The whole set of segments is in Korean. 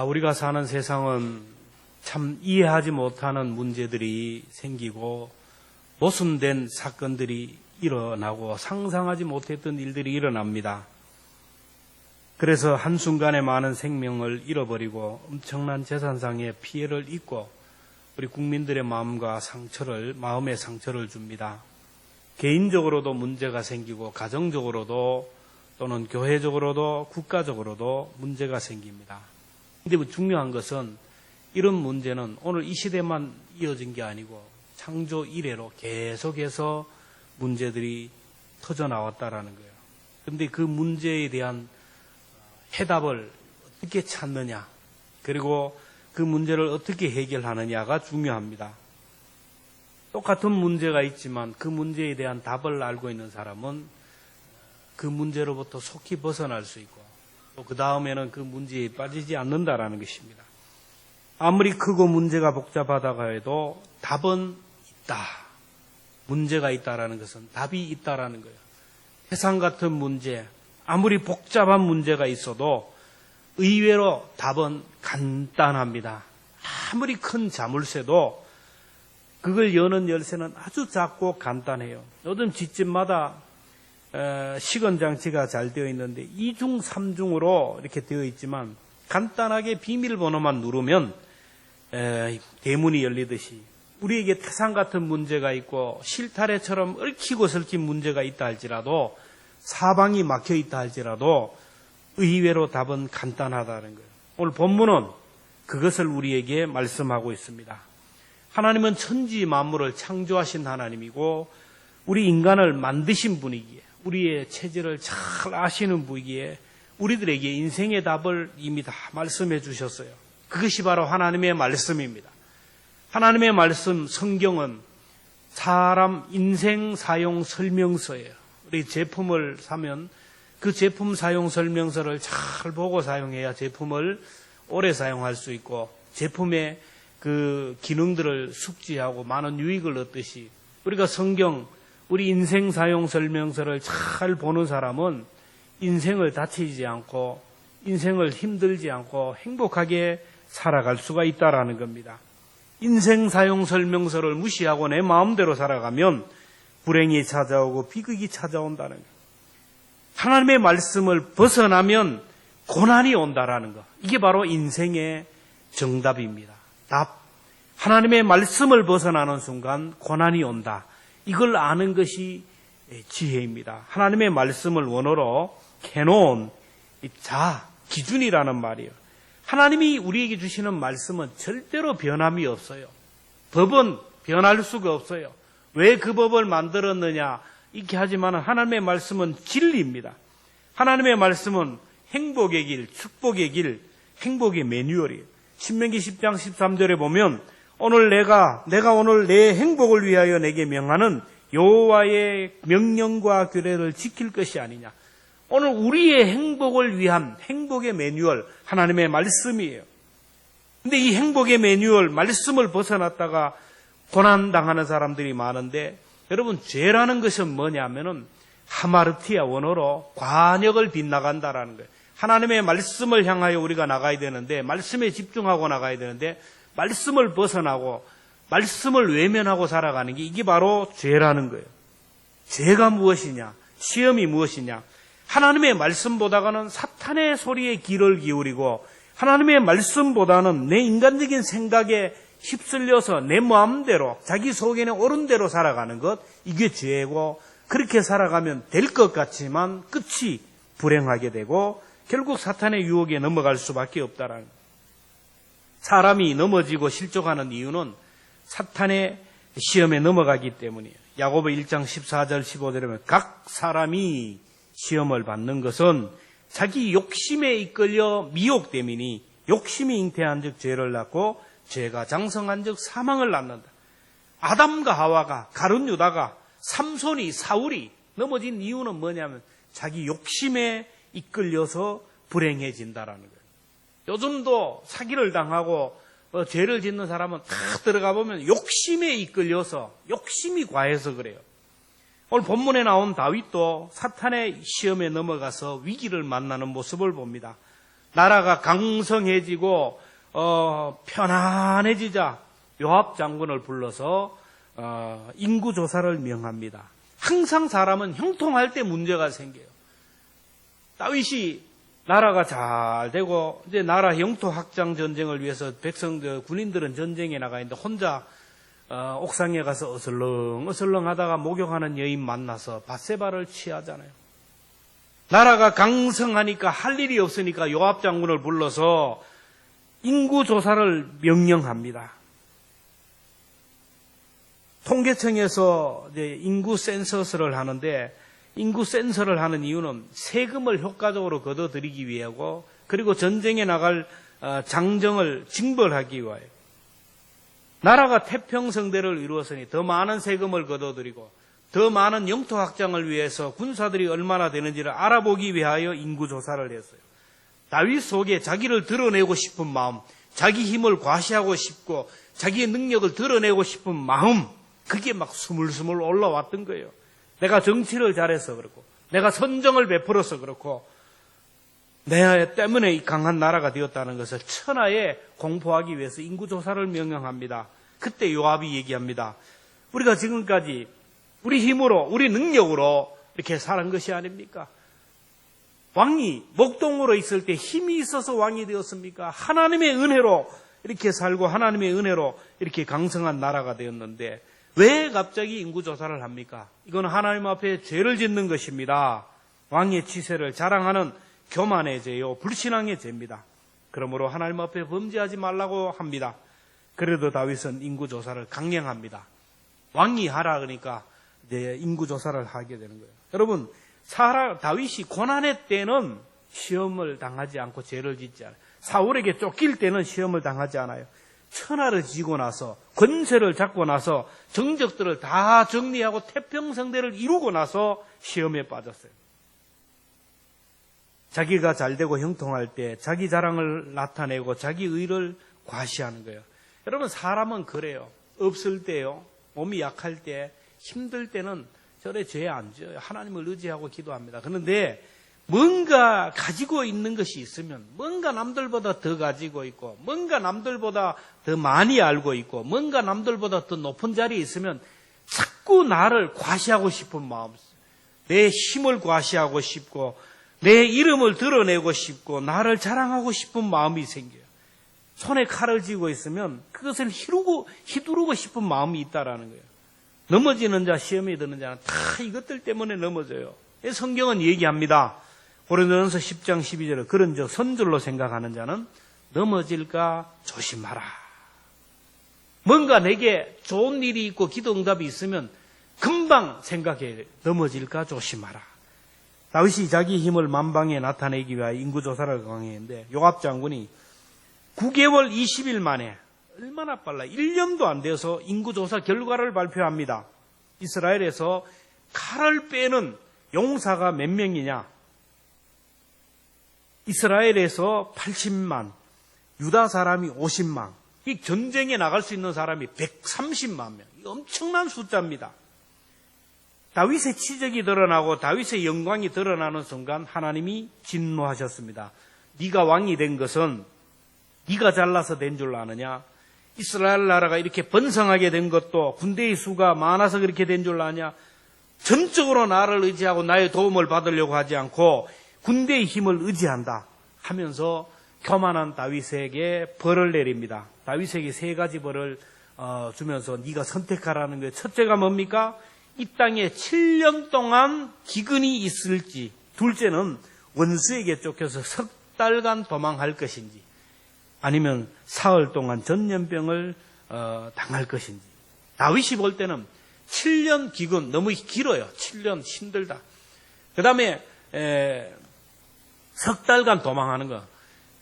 우리가 사는 세상은 참 이해하지 못하는 문제들이 생기고 모순된 사건들이 일어나고 상상하지 못했던 일들이 일어납니다. 그래서 한순간에 많은 생명을 잃어버리고 엄청난 재산상의 피해를 입고 우리 국민들의 마음의 상처를 줍니다. 개인적으로도 문제가 생기고 가정적으로도 또는 교회적으로도 국가적으로도 문제가 생깁니다. 그런데 중요한 것은 이런 문제는 오늘 이 시대만 이어진 게 아니고 창조 이래로 계속해서 문제들이 터져나왔다라는 거예요. 그런데 그 문제에 대한 해답을 어떻게 찾느냐, 그리고 그 문제를 어떻게 해결하느냐가 중요합니다. 똑같은 문제가 있지만 그 문제에 대한 답을 알고 있는 사람은 그 문제로부터 속히 벗어날 수 있고 또 그 다음에는 그 문제에 빠지지 않는다라는 것입니다. 아무리 크고 문제가 복잡하다고 해도 답은 있다. 문제가 있다라는 것은 답이 있다라는 거예요. 세상 같은 문제, 아무리 복잡한 문제가 있어도 의외로 답은 간단합니다. 아무리 큰 자물쇠도 그걸 여는 열쇠는 아주 작고 간단해요. 요즘 집집마다 시건 장치가 잘 되어 있는데 2중, 3중으로 이렇게 되어 있지만 간단하게 비밀번호만 누르면 대문이 열리듯이 우리에게 태산 같은 문제가 있고 실타래처럼 얽히고 설킨 문제가 있다 할지라도 사방이 막혀 있다 할지라도 의외로 답은 간단하다는 거예요. 오늘 본문은 그것을 우리에게 말씀하고 있습니다. 하나님은 천지 만물을 창조하신 하나님이고 우리 인간을 만드신 분이기에 우리의 체질을 잘 아시는 분이기에 우리들에게 인생의 답을 이미 다 말씀해 주셨어요. 그것이 바로 하나님의 말씀입니다. 하나님의 말씀 성경은 사람 인생 사용 설명서예요. 우리 제품을 사면 그 제품 사용 설명서를 잘 보고 사용해야 제품을 오래 사용할 수 있고 제품의 그 기능들을 숙지하고 많은 유익을 얻듯이 우리가 성경 우리 인생 사용 설명서를 잘 보는 사람은 인생을 다치지 않고 인생을 힘들지 않고 행복하게 살아갈 수가 있다라는 겁니다. 인생 사용 설명서를 무시하고 내 마음대로 살아가면 불행이 찾아오고 비극이 찾아온다는 거예요. 하나님의 말씀을 벗어나면 고난이 온다라는 거. 이게 바로 인생의 정답입니다. 답. 하나님의 말씀을 벗어나는 순간 고난이 온다. 이걸 아는 것이 지혜입니다. 하나님의 말씀을 원어로 캐논, 기준이라는 말이에요. 하나님이 우리에게 주시는 말씀은 절대로 변함이 없어요. 법은 변할 수가 없어요. 왜 그 법을 만들었느냐 이렇게 하지만 하나님의 말씀은 진리입니다. 하나님의 말씀은 행복의 길, 축복의 길, 행복의 매뉴얼이에요. 신명기 10장 13절에 보면 오늘 내가 오늘 내 행복을 위하여 내게 명하는 여호와의 명령과 규례를 지킬 것이 아니냐. 오늘 우리의 행복을 위한 행복의 매뉴얼 하나님의 말씀이에요. 근데 이 행복의 매뉴얼 말씀을 벗어났다가 고난당하는 사람들이 많은데 여러분 죄라는 것은 뭐냐면은 하마르티아 원어로 관역을 빗나간다라는 거예요. 하나님의 말씀을 향하여 우리가 나가야 되는데 말씀에 집중하고 나가야 되는데 말씀을 벗어나고 말씀을 외면하고 살아가는 게 이게 바로 죄라는 거예요. 죄가 무엇이냐? 시험이 무엇이냐? 하나님의 말씀보다는 사탄의 소리에 귀를 기울이고 하나님의 말씀보다는 내 인간적인 생각에 휩쓸려서 내 마음대로 자기 속에는 옳은 대로 살아가는 것 이게 죄고 그렇게 살아가면 될 것 같지만 끝이 불행하게 되고 결국 사탄의 유혹에 넘어갈 수밖에 없다라는 거예요. 사람이 넘어지고 실족하는 이유는 사탄의 시험에 넘어가기 때문이에요. 야고보 1장 14절 15절에 보면 각 사람이 시험을 받는 것은 자기 욕심에 이끌려 미혹됨이니 욕심이 잉태한 즉 죄를 낳고 죄가 장성한 즉 사망을 낳는다. 아담과 하와가 가룟 유다가 삼손이 사울이 넘어진 이유는 뭐냐면 자기 욕심에 이끌려서 불행해진다라는 거예요. 요즘도 사기를 당하고 죄를 짓는 사람은 다 들어가 보면 욕심에 이끌려서 욕심이 과해서 그래요. 오늘 본문에 나온 다윗도 사탄의 시험에 넘어가서 위기를 만나는 모습을 봅니다. 나라가 강성해지고 편안해지자 요압 장군을 불러서 인구 조사를 명합니다. 항상 사람은 형통할 때 문제가 생겨요. 다윗이 나라가 잘 되고 이제 나라 영토 확장 전쟁을 위해서 군인들은 전쟁에 나가 있는데 혼자 옥상에 가서 어슬렁 하다가 목욕하는 여인 만나서 밧세바를 취하잖아요. 나라가 강성하니까 할 일이 없으니까 요압 장군을 불러서 인구 조사를 명령합니다. 통계청에서 이제 인구 센서스를 하는데 인구 센서를 하는 이유는 세금을 효과적으로 걷어들이기 위하고 그리고 전쟁에 나갈 장정을 징벌하기 위하여 나라가 태평성대를 이루었으니 더 많은 세금을 걷어들이고 더 많은 영토 확장을 위해서 군사들이 얼마나 되는지를 알아보기 위하여 인구조사를 했어요. 다윗 속에 자기를 드러내고 싶은 마음, 자기 힘을 과시하고 싶고 자기의 능력을 드러내고 싶은 마음, 그게 막 스물스물 올라왔던 거예요. 내가 정치를 잘해서 그렇고 내가 선정을 베풀어서 그렇고 내 때문에 이 강한 나라가 되었다는 것을 천하에 공포하기 위해서 인구조사를 명령합니다. 그때 요압이 얘기합니다. 우리가 지금까지 우리 힘으로 우리 능력으로 이렇게 살은 것이 아닙니까? 왕이 목동으로 있을 때 힘이 있어서 왕이 되었습니까? 하나님의 은혜로 이렇게 살고 하나님의 은혜로 이렇게 강성한 나라가 되었는데 왜 갑자기 인구조사를 합니까? 이건 하나님 앞에 죄를 짓는 것입니다. 왕의 치세를 자랑하는 교만의 죄요, 불신앙의 죄입니다. 그러므로 하나님 앞에 범죄하지 말라고 합니다. 그래도 다윗은 인구조사를 강령합니다. 왕이 하라 그러니까 이제 인구조사를 하게 되는 거예요. 여러분, 다윗이 고난의 때는 시험을 당하지 않고 죄를 짓지 않아요. 사울에게 쫓길 때는 시험을 당하지 않아요. 천하를 지고 나서 권세를 잡고 나서 정적들을 다 정리하고 태평성대를 이루고 나서 시험에 빠졌어요. 자기가 잘되고 형통할 때 자기 자랑을 나타내고 자기 의를 과시하는 거예요. 여러분, 사람은 그래요. 없을 때요, 몸이 약할 때, 힘들 때는 절에 죄 안 지어요. 하나님을 의지하고 기도합니다. 그런데 뭔가 가지고 있는 것이 있으면, 뭔가 남들보다 더 가지고 있고, 뭔가 남들보다 더 많이 알고 있고, 뭔가 남들보다 더 높은 자리에 있으면 자꾸 나를 과시하고 싶은 마음, 내 힘을 과시하고 싶고 내 이름을 드러내고 싶고 나를 자랑하고 싶은 마음이 생겨요. 손에 칼을 쥐고 있으면 그것을 휘두르고 싶은 마음이 있다라는 거예요. 넘어지는 자, 시험에 드는 자는 다 이것들 때문에 넘어져요. 성경은 얘기합니다. 고린도전서 10장 12절에 그런즉 선줄로 생각하는 자는 넘어질까 조심하라. 뭔가 내게 좋은 일이 있고 기도 응답이 있으면 금방 생각해. 넘어질까 조심하라. 다윗이 자기 힘을 만방에 나타내기 위하여 인구조사를 강행했는데 요압 장군이 9개월 20일 만에, 얼마나 빨라, 1년도 안 돼서 인구조사 결과를 발표합니다. 이스라엘에서 칼을 빼는 용사가 몇 명이냐? 이스라엘에서 80만, 유다 사람이 50만, 이 전쟁에 나갈 수 있는 사람이 130만 명. 엄청난 숫자입니다. 다윗의 치적이 드러나고 다윗의 영광이 드러나는 순간 하나님이 진노하셨습니다. 네가 왕이 된 것은 네가 잘나서 된 줄 아느냐? 이스라엘 나라가 이렇게 번성하게 된 것도 군대의 수가 많아서 그렇게 된 줄 아냐? 전적으로 나를 의지하고 나의 도움을 받으려고 하지 않고 군대의 힘을 의지한다 하면서 교만한 다윗에게 벌을 내립니다. 다윗에게 3가지 벌을 주면서 네가 선택하라는 거예요. 첫째가 뭡니까? 이 땅에 7년 동안 기근이 있을지, 둘째는 원수에게 쫓겨서 석 달간 도망할 것인지, 아니면 사흘 동안 전염병을 당할 것인지. 다윗이 볼 때는 7년 기근 너무 길어요. 7년 힘들다. 그 다음에 석 달간 도망하는 거.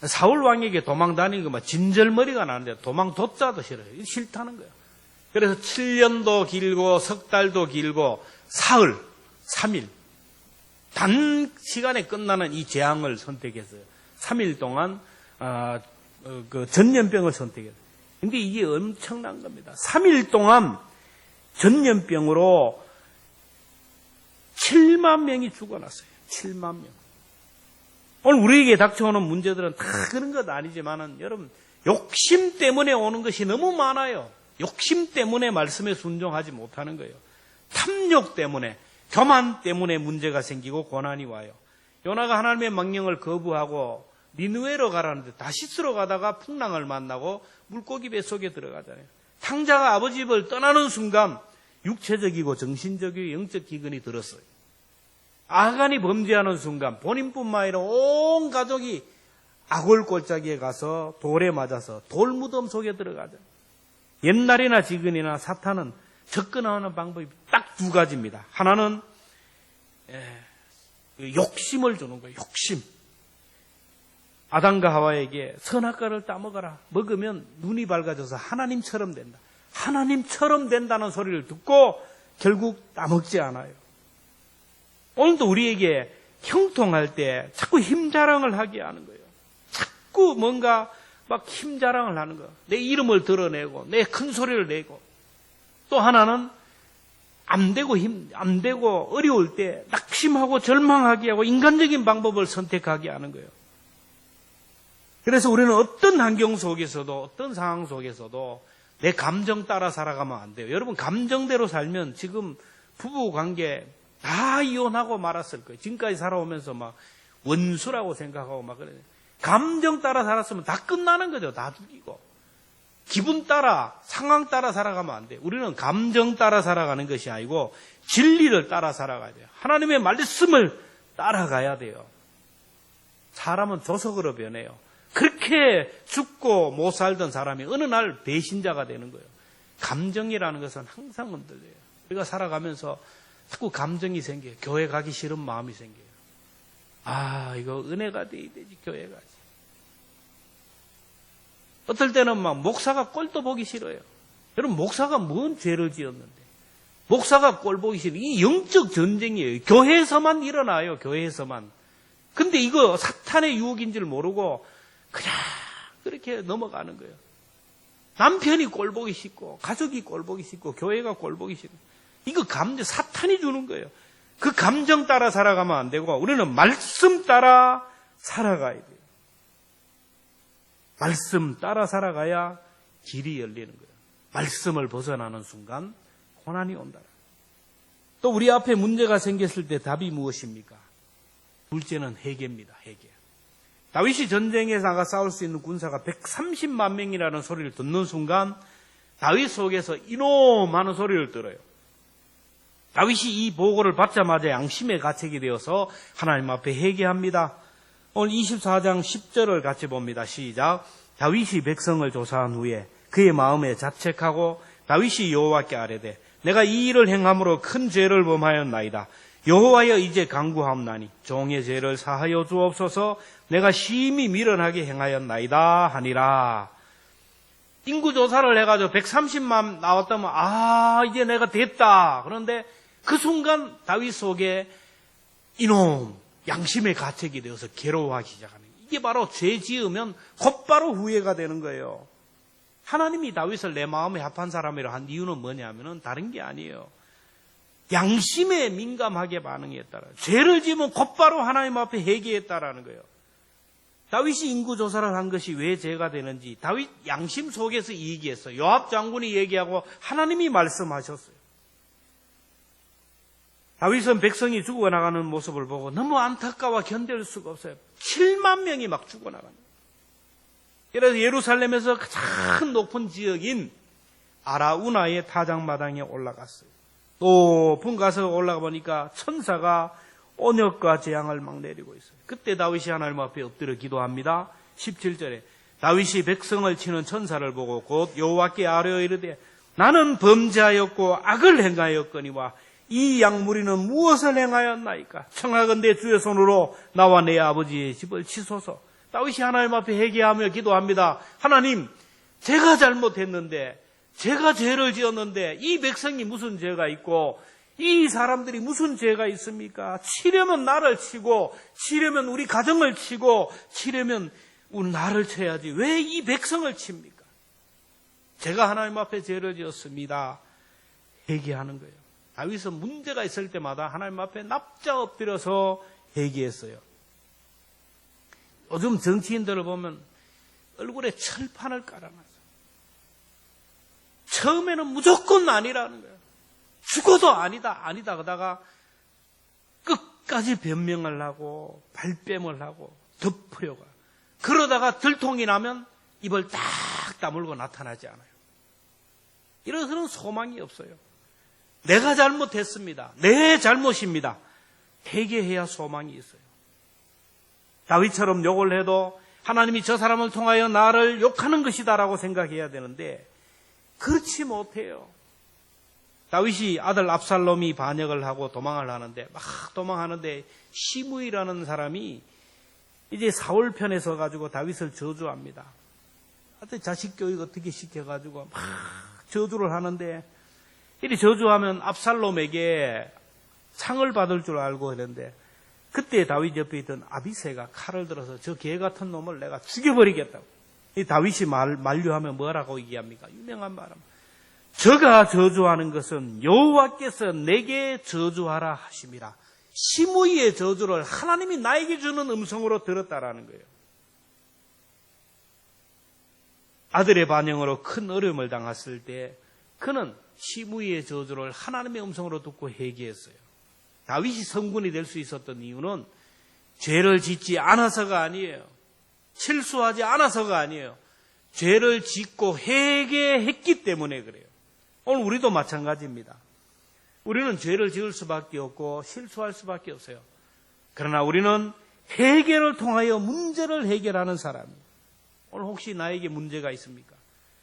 사울 왕에게 도망 다니는 거 막 진절머리가 나는데 도망 돋자도 싫어요. 싫다는 거예요. 그래서 7년도 길고 석 달도 길고 사흘, 3일 단 시간에 끝나는 이 재앙을 선택했어요. 3일 동안 그 전염병을 선택했어요. 근데 이게 엄청난 겁니다. 3일 동안 전염병으로 7만 명이 죽어났어요. 7만 명. 오늘 우리에게 닥쳐오는 문제들은 다 그런 것 아니지만은 여러분 욕심 때문에 오는 것이 너무 많아요. 욕심 때문에 말씀에 순종하지 못하는 거예요. 탐욕 때문에, 교만 때문에 문제가 생기고 고난이 와요. 요나가 하나님의 명령을 거부하고 니느웨로 가라는데 다시스로 가다가 풍랑을 만나고 물고기 뱃속에 들어가잖아요. 탕자가 아버지 집을 떠나는 순간 육체적이고 정신적이고 영적 기근이 들었어요. 아간이 범죄하는 순간 본인뿐만 아니라 온 가족이 악월 골짜기에 가서 돌에 맞아서 돌무덤 속에 들어가죠. 옛날이나 지금이나 사탄은 접근하는 방법이 딱 두 가지입니다. 하나는 욕심을 주는 거예요. 욕심. 아담과 하와에게 선악과를 따먹어라. 먹으면 눈이 밝아져서 하나님처럼 된다. 하나님처럼 된다는 소리를 듣고 결국 따먹지 않아요. 오늘도 우리에게 형통할 때 자꾸 힘자랑을 하게 하는 거예요. 자꾸 뭔가 막 힘자랑을 하는 거예요. 내 이름을 드러내고 내 큰 소리를 내고. 또 하나는 안 되고 어려울 때 낙심하고 절망하게 하고 인간적인 방법을 선택하게 하는 거예요. 그래서 우리는 어떤 환경 속에서도 어떤 상황 속에서도 내 감정 따라 살아가면 안 돼요. 여러분 감정대로 살면 지금 부부관계 다 이혼하고 말았을 거예요. 지금까지 살아오면서 막 원수라고 생각하고 막 그래요. 감정 따라 살았으면 다 끝나는 거죠. 다 죽이고. 기분 따라 상황 따라 살아가면 안 돼요. 우리는 감정 따라 살아가는 것이 아니고 진리를 따라 살아가야 돼요. 하나님의 말씀을 따라가야 돼요. 사람은 조석으로 변해요. 그렇게 죽고 못 살던 사람이 어느 날 배신자가 되는 거예요. 감정이라는 것은 항상 흔들려요. 우리가 살아가면서 자꾸 감정이 생겨요. 교회 가기 싫은 마음이 생겨요. 아, 이거 은혜가 돼야 되지, 교회 가지. 어떨 때는 막 목사가 꼴도 보기 싫어요. 여러분, 목사가 뭔 죄를 지었는데. 목사가 꼴 보기 싫어. 이 영적 전쟁이에요. 교회에서만 일어나요, 교회에서만. 근데 이거 사탄의 유혹인 줄 모르고 그냥 그렇게 넘어가는 거예요. 남편이 꼴 보기 싫고, 가족이 꼴 보기 싫고, 교회가 꼴 보기 싫고. 이거 감정, 사탄이 주는 거예요. 그 감정 따라 살아가면 안 되고, 우리는 말씀 따라 살아가야 돼요. 말씀 따라 살아가야 길이 열리는 거예요. 말씀을 벗어나는 순간 고난이 온다. 또 우리 앞에 문제가 생겼을 때 답이 무엇입니까? 둘째는 회개입니다. 회개. 다윗이 전쟁에 나가 싸울 수 있는 군사가 130만 명이라는 소리를 듣는 순간 다윗 속에서 이놈 하는 소리를 들어요. 다윗이 이 보고를 받자마자 양심의 가책이 되어서 하나님 앞에 회개합니다. 오늘 24장 10절을 같이 봅니다. 시작. 다윗이 백성을 조사한 후에 그의 마음에 자책하고 다윗이 여호와께 아뢰되 내가 이 일을 행함으로 큰 죄를 범하였나이다. 여호와여 이제 간구하옵나니 종의 죄를 사하여 주옵소서. 내가 심히 미련하게 행하였나이다 하니라. 인구조사를 해가지고 130만 나왔다면 이제 내가 됐다. 그런데 그 순간 다윗 속에 이놈 양심의 가책이 되어서 괴로워하기 시작하는 거예요. 이게 바로 죄 지으면 곧바로 후회가 되는 거예요. 하나님이 다윗을 내 마음에 합한 사람이라 한 이유는 뭐냐면은 다른 게 아니에요. 양심에 민감하게 반응했다라. 죄를 지으면 곧바로 하나님 앞에 회개했다라는 거예요. 다윗이 인구조사를 한 것이 왜 죄가 되는지 다윗 양심 속에서 얘기했어요. 요압 장군이 얘기하고 하나님이 말씀하셨어요. 다윗은 백성이 죽어나가는 모습을 보고 너무 안타까워 견딜 수가 없어요. 7만 명이 막 죽어나가는 거예요. 그래서 예루살렘에서 가장 높은 지역인 아라우나의 타작마당에 올라갔어요. 높은 가서 올라가 보니까 천사가 언역과 재앙을 막 내리고 있어요. 그때 다윗이 하나님 앞에 엎드려 기도합니다. 17절에 다윗이 백성을 치는 천사를 보고 곧 여호와께 아뢰어 이르되 나는 범죄하였고 악을 행하였거니와 이 양무리는 무엇을 행하였나이까? 청하건대 주의 손으로 나와 내 아버지의 집을 치소서. 다윗이 하나님 앞에 회개하며 기도합니다. 하나님, 제가 잘못했는데, 제가 죄를 지었는데 이 백성이 무슨 죄가 있고 이 사람들이 무슨 죄가 있습니까? 치려면 나를 치고 치려면 우리 가정을 치고 치려면 우리 나를 쳐야지 왜 이 백성을 칩니까? 제가 하나님 앞에 죄를 지었습니다. 회개하는 거예요. 다윗은 문제가 있을 때마다 하나님 앞에 납작 엎드려서 회개했어요. 요즘 정치인들을 보면 얼굴에 철판을 깔아놨어요. 처음에는 무조건 아니라는 거예요. 죽어도 아니다 그러다가 끝까지 변명을 하고 발뺌을 하고 덮으려고 해요. 그러다가 들통이 나면 입을 딱 다물고 나타나지 않아요. 이런 그런 소망이 없어요. 내가 잘못했습니다. 내 잘못입니다. 회개해야 소망이 있어요. 다윗처럼 욕을 해도 하나님이 저 사람을 통하여 나를 욕하는 것이다라고 생각해야 되는데 그렇지 못해요. 다윗이 아들 압살롬이 반역을 하고 도망을 하는데 막 도망하는데 시므이라는 사람이 이제 사울 편에 서 가지고 다윗을 저주합니다. 하여튼 자식 교육 어떻게 시켜가지고 막 저주를 하는데 이리 저주하면 압살롬에게 상을 받을 줄 알고 했는데 그때 다윗 옆에 있던 아비새가 칼을 들어서 저 개 같은 놈을 내가 죽여버리겠다고. 이 다윗이 만류하면 뭐라고 얘기합니까? 유명한 말은 저가 저주하는 것은 여호와께서 내게 저주하라 하심이라. 시므이의 저주를 하나님이 나에게 주는 음성으로 들었다라는 거예요. 아들의 반영으로 큰 어려움을 당했을 때 그는 시므이의 저주를 하나님의 음성으로 듣고 회개했어요. 다윗이 성군이 될 수 있었던 이유는 죄를 짓지 않아서가 아니에요. 실수하지 않아서가 아니에요. 죄를 짓고 회개했기 때문에 그래요. 오늘 우리도 마찬가지입니다. 우리는 죄를 지을 수밖에 없고 실수할 수밖에 없어요. 그러나 우리는 회개를 통하여 문제를 해결하는 사람이에요. 오늘 혹시 나에게 문제가 있습니까?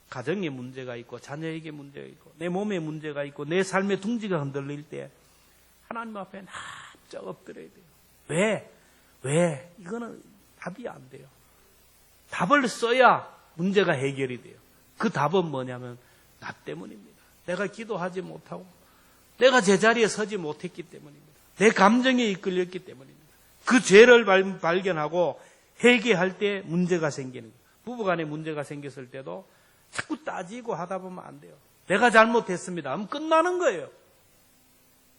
가정에 문제가 있고 자녀에게 문제가 있고 내 몸에 문제가 있고 내 삶의 둥지가 흔들릴 때 하나님 앞에 납작 엎드려야 돼요. 왜? 이거는 답이 안 돼요. 답을 써야 문제가 해결이 돼요. 그 답은 뭐냐면 나 때문입니다. 내가 기도하지 못하고 내가 제자리에 서지 못했기 때문입니다. 내 감정에 이끌렸기 때문입니다. 그 죄를 발견하고 회개할 때 문제가 생기는 거예요. 부부간에 문제가 생겼을 때도 자꾸 따지고 하다 보면 안 돼요. 내가 잘못했습니다. 하면 끝나는 거예요.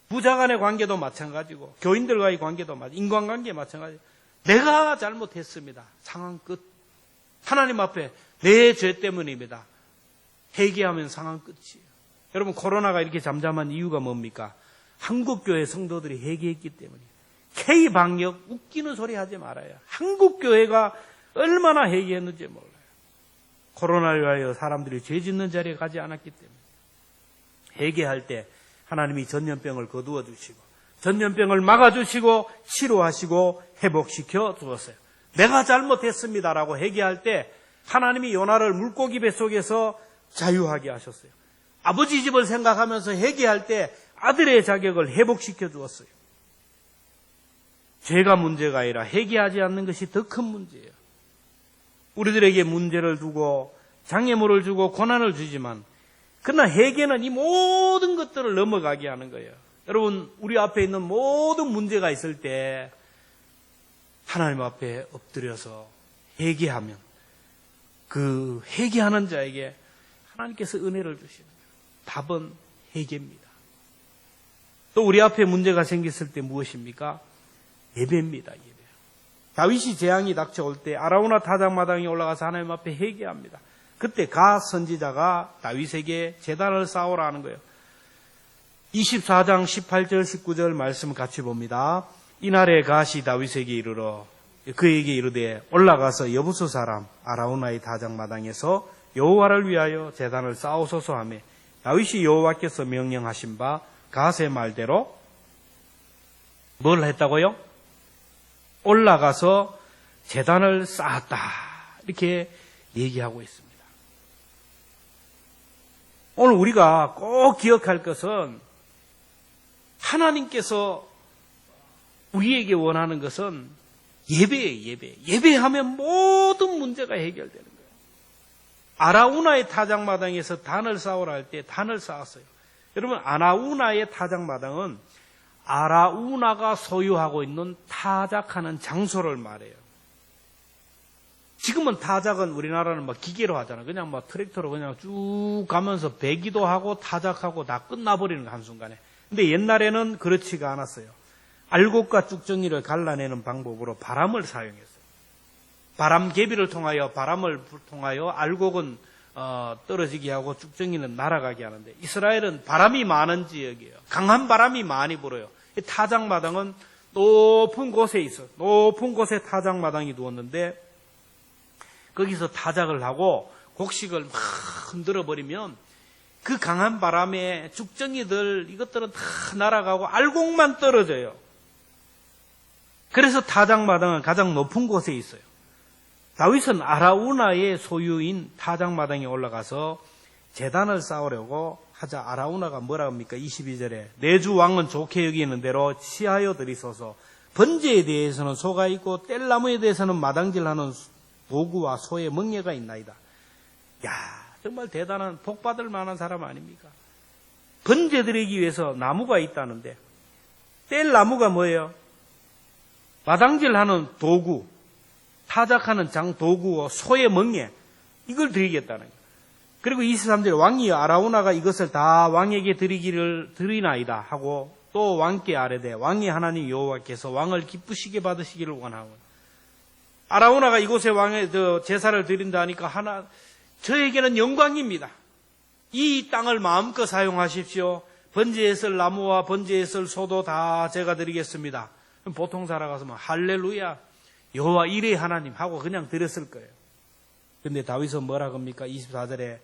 부자간의 관계도 마찬가지고 교인들과의 관계도 마찬가지고 인간관계 마찬가지고 내가 잘못했습니다. 상황 끝. 하나님 앞에 내 죄 때문입니다. 회개하면 상황 끝이에요. 여러분 코로나가 이렇게 잠잠한 이유가 뭡니까? 한국교회 성도들이 회개했기 때문이에요. K방역 웃기는 소리 하지 말아요. 한국교회가 얼마나 회개했는지 몰라요. 코로나를 위하여 사람들이 죄 짓는 자리에 가지 않았기 때문에 회개할 때 하나님이 전염병을 거두어 주시고 전염병을 막아주시고 치료하시고 회복시켜 주었어요. 내가 잘못했습니다라고 회개할 때 하나님이 요나를 물고기 뱃속에서 자유하게 하셨어요. 아버지 집을 생각하면서 회개할 때 아들의 자격을 회복시켜 주었어요. 죄가 문제가 아니라 회개하지 않는 것이 더 큰 문제예요. 우리들에게 문제를 두고 장애물을 주고 고난을 주지만 그러나 회개는 이 모든 것들을 넘어가게 하는 거예요. 여러분 우리 앞에 있는 모든 문제가 있을 때 하나님 앞에 엎드려서 회개하면 그 회개하는 자에게 하나님께서 은혜를 주시는 거예요. 답은 회개입니다. 또 우리 앞에 문제가 생겼을 때 무엇입니까? 예배입니다. 예배. 다윗이 재앙이 닥쳐올 때 아라우나 타작마당에 올라가서 하나님 앞에 회개합니다. 그때 가 선지자가 다윗에게 제단을 쌓으라 하는 거예요. 24장 18절 19절 말씀 같이 봅니다. 이날에 갓이 다윗에게 이르러 그에게 이르되 올라가서 여부수 사람 아라우나의 타작마당에서 여호와를 위하여 제단을 쌓으소서 하며 다윗이 여호와께서 명령하신 바 갓의 말대로 뭘 했다고요? 올라가서 제단을 쌓았다. 이렇게 얘기하고 있습니다. 오늘 우리가 꼭 기억할 것은 하나님께서 우리에게 원하는 것은 예배예요. 예배. 예배하면 모든 문제가 해결되는 거예요. 아라우나의 타작마당에서 단을 쌓으라 할 때 단을 쌓았어요. 여러분 아라우나의 타작마당은 아라우나가 소유하고 있는 타작하는 장소를 말해요. 지금은 타작은 우리나라는 막 기계로 하잖아요. 그냥 막 트랙터로 그냥 쭉 가면서 배기도 하고 타작하고 다 끝나버리는 거 한순간에. 근데 옛날에는 그렇지가 않았어요. 알곡과 쭉정이를 갈라내는 방법으로 바람을 사용했어요. 바람개비를 통하여 바람을 통하여 알곡은 떨어지게 하고 쭉정이는 날아가게 하는데 이스라엘은 바람이 많은 지역이에요. 강한 바람이 많이 불어요. 타작마당은 높은 곳에 있어. 높은 곳에 타작마당이 두었는데 거기서 타작을 하고 곡식을 막 흔들어 버리면 그 강한 바람에 쭉정이들 이것들은 다 날아가고 알곡만 떨어져요. 그래서 타작마당은 가장 높은 곳에 있어요. 다윗은 아라우나의 소유인 타작마당에 올라가서 제단을 쌓으려고 하자 아라우나가 뭐라 합니까? 22절에 내 주 왕은 좋게 여기는 대로 취하여 드리소서. 번제에 대해서는 소가 있고 뗄나무에 대해서는 마당질하는 도구와 소의 멍에가 있나이다. 야, 정말 대단한 복받을 만한 사람 아닙니까? 번제 드리기 위해서 나무가 있다는데 뗄 나무가 뭐예요? 마당질하는 도구, 타작하는 장 도구와 소의 멍에 이걸 드리겠다는 거예요. 그리고 23절에 왕이 아라우나가 이것을 다 왕에게 드리나이다 하고 또 왕께 아뢰되 왕의 하나님 여호와께서 왕을 기쁘시게 받으시기를 원하고 아라우나가 이곳에 왕의 제사를 드린다 하니까 저에게는 영광입니다. 이 땅을 마음껏 사용하십시오. 번제에 쓸 나무와 번제에 쓸 소도 다 제가 드리겠습니다. 보통 살아가서면 할렐루야 여호와 이레 하나님 하고 그냥 드렸을 거예요. 근데 다윗은 뭐라 합니까? 24절에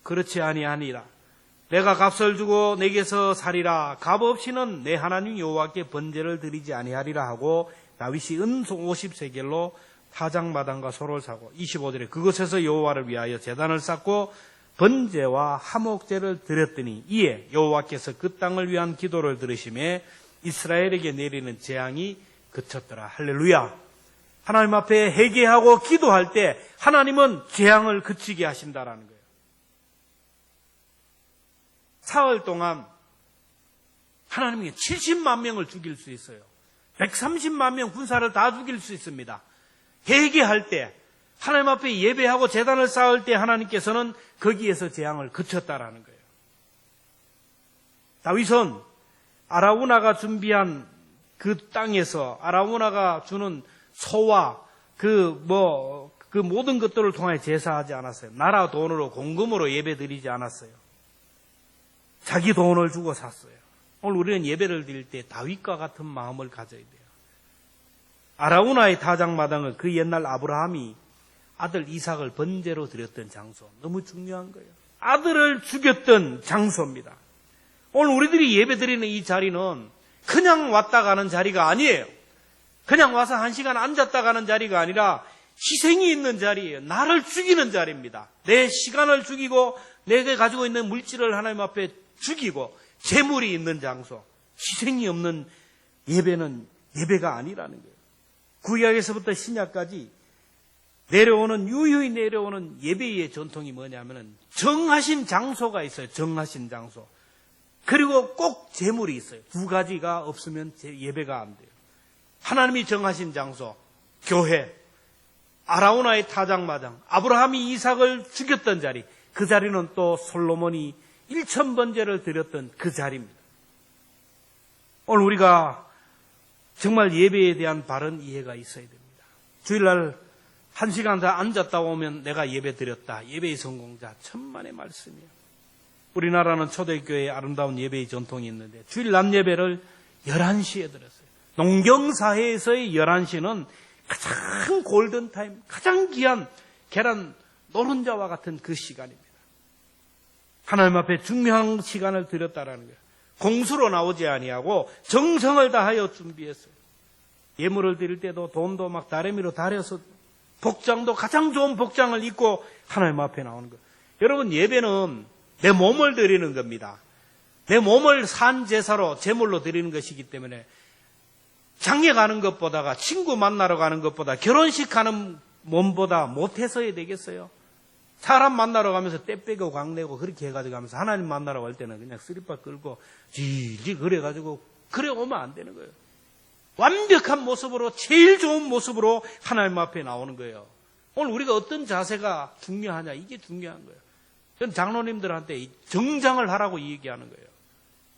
그렇지 아니하니라. 내가 값을 주고 내게서 살이라. 값 없이는 내 하나님 여호와께 번제를 드리지 아니하리라 하고 다윗이 은소 50세겔로 타작마당과 소를 사고 25절에 그곳에서 여호와를 위하여 제단을 쌓고 번제와 화목제를 드렸더니 이에 여호와께서 그 땅을 위한 기도를 들으심에 이스라엘에게 내리는 재앙이 그쳤더라. 할렐루야. 하나님 앞에 회개하고 기도할 때 하나님은 재앙을 그치게 하신다라는 거예요. 사흘 동안 하나님이 70만 명을 죽일 수 있어요. 130만 명 군사를 다 죽일 수 있습니다. 회개할 때 하나님 앞에 예배하고 제단을 쌓을 때 하나님께서는 거기에서 재앙을 그쳤다라는 거예요. 다윗은 아라우나가 준비한 그 땅에서 아라우나가 주는 소와 그 모든 것들을 통해 제사하지 않았어요. 나라 돈으로 공금으로 예배 드리지 않았어요. 자기 돈을 주고 샀어요. 오늘 우리는 예배를 드릴 때 다윗과 같은 마음을 가져야 돼요. 아라우나의 타작마당은 그 옛날 아브라함이 아들 이삭을 번제로 드렸던 장소. 너무 중요한 거예요. 아들을 죽였던 장소입니다. 오늘 우리들이 예배 드리는 이 자리는 그냥 왔다 가는 자리가 아니에요. 그냥 와서 1시간 앉았다 가는 자리가 아니라 희생이 있는 자리예요. 나를 죽이는 자리입니다. 내 시간을 죽이고 내게 가지고 있는 물질을 하나님 앞에 죽이고 재물이 있는 장소. 희생이 없는 예배는 예배가 아니라는 거예요. 구약에서부터 신약까지 유유히 내려오는 예배의 전통이 뭐냐면은 정하신 장소가 있어요. 정하신 장소. 그리고 꼭 재물이 있어요. 두 가지가 없으면 예배가 안 돼요. 하나님이 정하신 장소, 교회, 아라우나의 타작마당, 아브라함이 이삭을 죽였던 자리, 그 자리는 또 솔로몬이 1000번제를 드렸던 그 자리입니다. 오늘 우리가 정말 예배에 대한 바른 이해가 있어야 됩니다. 주일날 1시간 더 앉았다 오면 내가 예배 드렸다. 예배의 성공자, 천만의 말씀이에요. 우리나라는 초대교회에 아름다운 예배의 전통이 있는데 주일 낮 예배를 11시에 드렸어요. 농경사회에서의 11시는 가장 골든타임, 가장 귀한 계란 노른자와 같은 그 시간입니다. 하나님 앞에 중요한 시간을 드렸다라는 거예요. 공수로 나오지 아니하고 정성을 다하여 준비했어요. 예물을 드릴 때도 돈도 막 다래미로 다려서 복장도 가장 좋은 복장을 입고 하나님 앞에 나오는 거예요. 여러분, 예배는 내 몸을 드리는 겁니다. 내 몸을 산 제사로 제물로 드리는 것이기 때문에 장에 가는 것보다가 친구 만나러 가는 것보다 결혼식 가는 몸보다 못해서야 되겠어요. 사람 만나러 가면서 떼 빼고 광내고 그렇게 해가지고 가면서 하나님 만나러 갈 때는 그냥 쓰리빠 끌고 질질 그래가지고 그래 오면 안 되는 거예요. 완벽한 모습으로 제일 좋은 모습으로 하나님 앞에 나오는 거예요. 오늘 우리가 어떤 자세가 중요하냐 이게 중요한 거예요. 전 장로님들한테 정장을 하라고 얘기하는 거예요.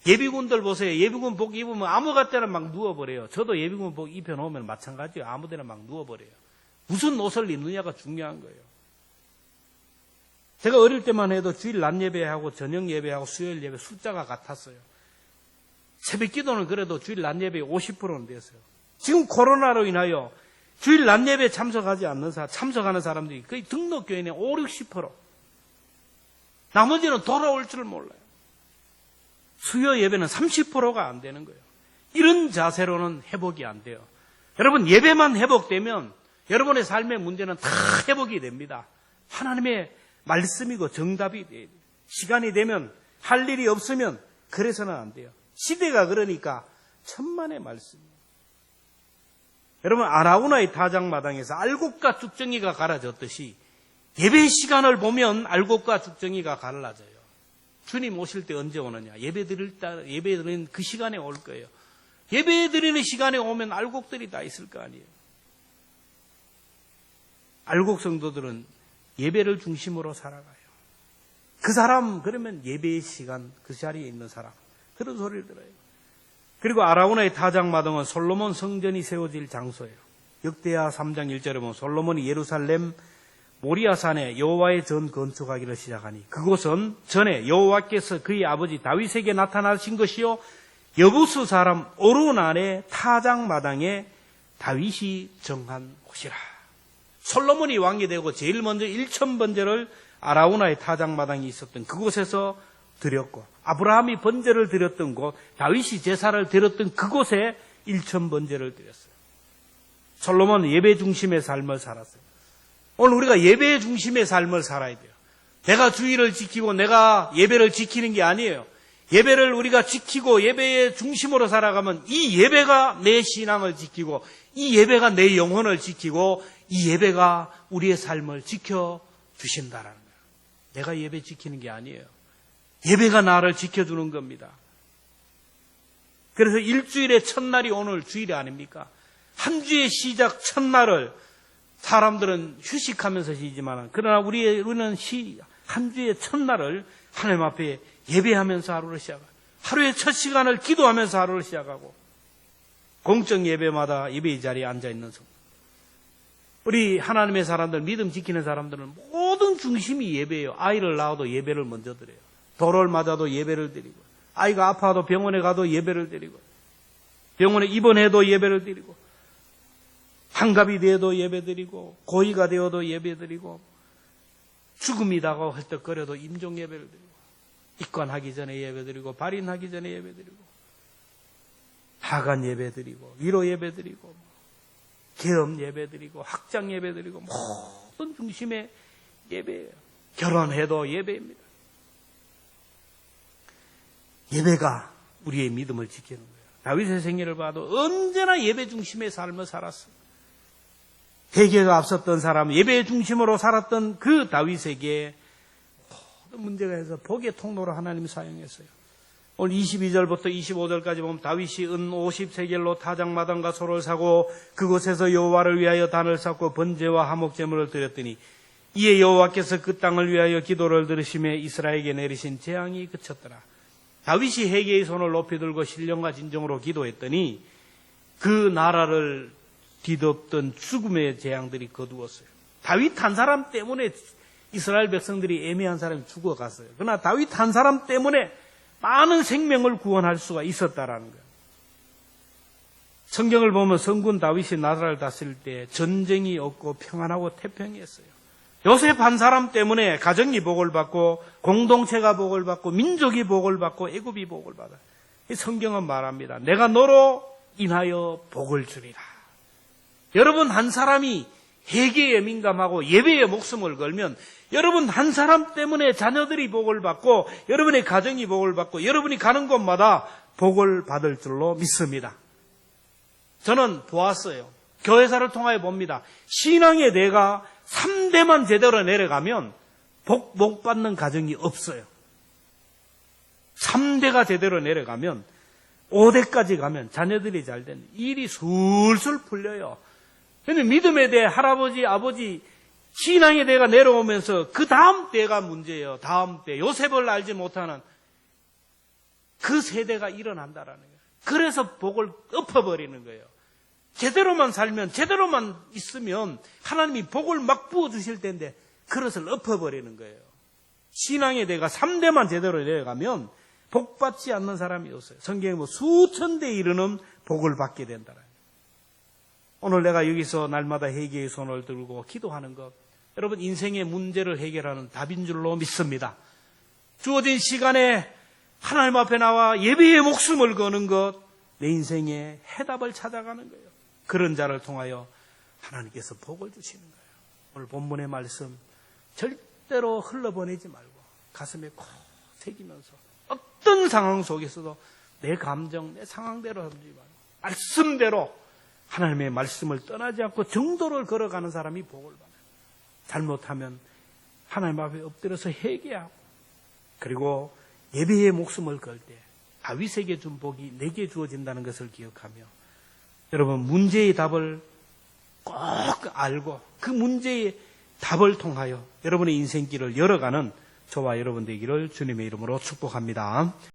예비군들 보세요. 예비군 복 입으면 아무 같데나 막 누워버려요. 저도 예비군 복 입혀놓으면 마찬가지예요. 아무 데나 막 누워버려요. 무슨 옷을 입느냐가 중요한 거예요. 제가 어릴 때만 해도 주일 낮 예배하고 저녁 예배하고 수요일 예배 숫자가 같았어요. 새벽 기도는 그래도 주일 낮 예배에 50%는 됐어요. 지금 코로나로 인하여 주일 낮 예배에 참석하는 사람들이 거의 등록교인의 5, 60%. 나머지는 돌아올 줄 몰라요. 수요 예배는 30%가 안 되는 거예요. 이런 자세로는 회복이 안 돼요. 여러분, 예배만 회복되면 여러분의 삶의 문제는 다 회복이 됩니다. 하나님의 말씀이고 정답이 돼요. 시간이 되면 할 일이 없으면 그래서는 안 돼요. 시대가 그러니까 천만의 말씀이에요. 여러분, 아라우나의 타작마당에서 알곡과 죽정이가 갈라졌듯이 예배 시간을 보면 알곡과 죽정이가 갈라져요. 주님 오실 때 언제 오느냐? 예배 드리는 그 시간에 올 거예요. 예배 드리는 시간에 오면 알곡들이 다 있을 거 아니에요. 알곡 성도들은 예배를 중심으로 살아가요. 그 사람, 그러면 예배의 시간, 그 자리에 있는 사람, 그런 소리를 들어요. 그리고 아라우나의 타작마당은 솔로몬 성전이 세워질 장소예요. 역대하 3장 1절에 보면 솔로몬이 예루살렘 모리아산에 여호와의 전 건축하기를 시작하니 그곳은 전에 여호와께서 그의 아버지 다윗에게 나타나신 것이요 여부수 사람 오르난의 타작마당에 다윗이 정한 곳이라. 솔로몬이 왕이 되고 제일 먼저 1000번제를 아라우나의 타작마당이 있었던 그곳에서 드렸고, 아브라함이 번제를 드렸던 곳, 다윗이 제사를 드렸던 그곳에 1000번제를 드렸어요. 솔로몬은 예배 중심의 삶을 살았어요. 오늘 우리가 예배 중심의 삶을 살아야 돼요. 내가 주의를 지키고 내가 예배를 지키는 게 아니에요. 예배를 우리가 지키고 예배의 중심으로 살아가면 이 예배가 내 신앙을 지키고 이 예배가 내 영혼을 지키고 이 예배가 우리의 삶을 지켜주신다라는 거예요. 내가 예배 지키는 게 아니에요. 예배가 나를 지켜주는 겁니다. 그래서 일주일의 첫날이 오늘 주일이 아닙니까? 한 주의 시작 첫날을 사람들은 휴식하면서 쉬지만 그러나 우리는 한 주의 첫날을 하나님 앞에 예배하면서 하루를 시작하고 하루의 첫 시간을 기도하면서 하루를 시작하고 공적 예배마다 예배의 자리에 앉아있는 성도, 우리 하나님의 사람들, 믿음 지키는 사람들은 모든 중심이 예배예요. 아이를 낳아도 예배를 먼저 드려요. 돌을 맞아도 예배를 드리고, 아이가 아파도 병원에 가도 예배를 드리고, 병원에 입원해도 예배를 드리고, 환갑이 되어도 예배 드리고, 고의가 되어도 예배 드리고, 죽음이 다가오고 헐떡거려도 임종 예배를 드리고, 입관하기 전에 예배 드리고, 발인하기 전에 예배 드리고, 하간 예배 드리고, 위로 예배 드리고, 계엄 예배 드리고, 학장 예배 드리고, 모든 중심의 예배예요. 결혼해도 예배입니다. 예배가 우리의 믿음을 지키는 거예요. 다윗의 생애를 봐도 언제나 예배 중심의 삶을 살았어요. 회개가 앞섰던 사람, 예배 중심으로 살았던 그 다윗에게 모든 문제가 있어서 복의 통로로 하나님이 사용했어요. 오늘 22절부터 25절까지 보면 다윗이 은 50세겔로 타작마당과 소를 사고 그곳에서 여호와를 위하여 단을 쌓고 번제와 화목제물을 드렸더니 이에 여호와께서 그 땅을 위하여 기도를 들으시며 이스라엘에게 내리신 재앙이 그쳤더라. 다윗이 회개의 손을 높이 들고 신령과 진정으로 기도했더니 그 나라를 뒤덮던 죽음의 재앙들이 거두었어요. 다윗 한 사람 때문에 이스라엘 백성들이 애매한 사람이 죽어갔어요. 그러나 다윗 한 사람 때문에 많은 생명을 구원할 수가 있었다라는 거예요. 성경을 보면 성군 다윗이 나라를 다스릴 때 전쟁이 없고 평안하고 태평했어요. 요셉 한 사람 때문에 가정이 복을 받고 공동체가 복을 받고 민족이 복을 받고 애굽이 복을 받아요. 성경은 말합니다. 내가 너로 인하여 복을 주리라. 여러분 한 사람이 회개에 민감하고 예배에 목숨을 걸면 여러분 한 사람 때문에 자녀들이 복을 받고 여러분의 가정이 복을 받고 여러분이 가는 곳마다 복을 받을 줄로 믿습니다. 저는 보았어요. 교회사를 통하여 봅니다. 신앙의 대가 3대만 제대로 내려가면 복 못 받는 가정이 없어요. 3대가 제대로 내려가면 5대까지 가면 자녀들이 잘 되는 일이 술술 풀려요. 그런데 믿음에 대해 할아버지, 아버지, 신앙의 대가 내려오면서 그 다음 때가 문제예요. 다음 때 요셉을 알지 못하는 그 세대가 일어난다라는 거예요. 그래서 복을 엎어버리는 거예요. 제대로만 살면, 제대로만 있으면 하나님이 복을 막 부어주실 텐데 그릇을 엎어버리는 거예요. 신앙의 대가 3대만 제대로 내려가면 복받지 않는 사람이 없어요. 성경에 수천 대 이르는 복을 받게 된다. 오늘 내가 여기서 날마다 회개의 손을 들고 기도하는 것, 여러분 인생의 문제를 해결하는 답인 줄로 믿습니다. 주어진 시간에 하나님 앞에 나와 예배의 목숨을 거는 것, 내 인생의 해답을 찾아가는 거예요. 그런 자를 통하여 하나님께서 복을 주시는 거예요. 오늘 본문의 말씀 절대로 흘러보내지 말고 가슴에 콕 새기면서 어떤 상황 속에서도 내 감정, 내 상황대로 하지 말고 말씀대로 하나님의 말씀을 떠나지 않고 정도를 걸어가는 사람이 복을 받아요. 잘못하면 하나님 앞에 엎드려서 회개하고, 그리고 예배의 목숨을 걸 때 다윗에게 준 복이 내게 주어진다는 것을 기억하며, 여러분 문제의 답을 꼭 알고 그 문제의 답을 통하여 여러분의 인생길을 열어가는 저와 여러분 되기를 주님의 이름으로 축복합니다.